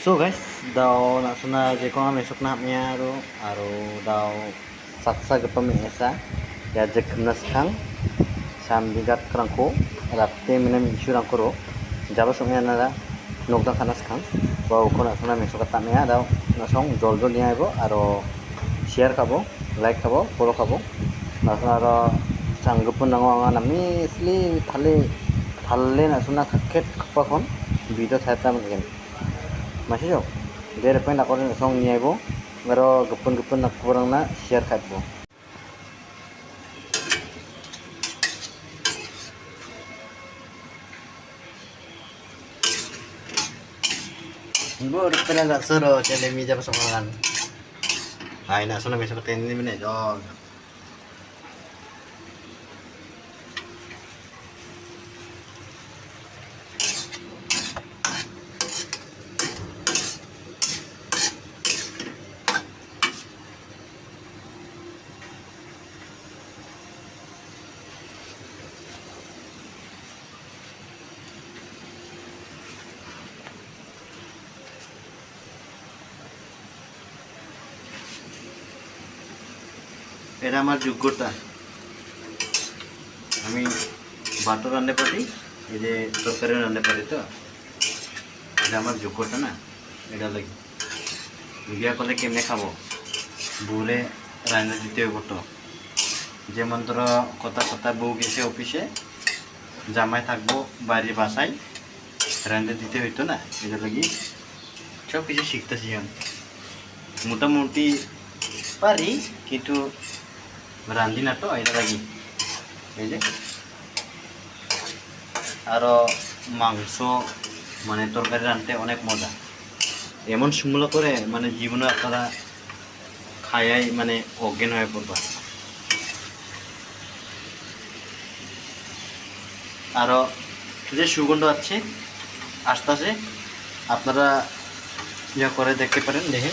So guys, daw nasuna je ko mesok na hamnya aro daw saksa gepam esa ya je kemnas khang sambigat krangko ratte minem insurang koro jaba somya nara nokda khanas khang ba ko nasuna mesok ta mya daw nasong jol jol niya ibo aro share khabo like khabo follow khabo nasuna aro changgupun nango anga nami sli thalle nasuna khaket khapakon video thata mgen masih jauh dari apa yang nak orang song ni ibu baru gepun nak kurang nak share kat bu bu rupanya nak suruh jadi meja pasangan hai nak suruh besok ini mana jauh এটা আমার যোগ্যতা আমি ভাতও রান্না পারি এই যে তরকারিও রান্না পারি তো এটা আমার যোগ্যতা না এটা লাগি বিয়া করলে কেমনে খাবো বউরে রান্না দিতে হইব তো যেমন ধরো কথা কথা বউ গেছে অফিসে জামাই থাকবো বাড়ির বাসায় রান্না দিতে হইতো না এটা লাগি সব কিছু শিখতেছি আমি মোটামুটি পারি কিন্তু রান্ধি না তো এটা লাগি এই যে আরো মাংস মানে তরকারি রাঁধতে অনেক মজা এমন সুমলা করে মানে জীবনে আপনারা খায়াই মানে অজ্ঞান হয়ে পড়বা আরো যে সুগন্ধ আছে আস্তে আস্তে আপনারা ইয়া করে দেখতে পারেন দেখে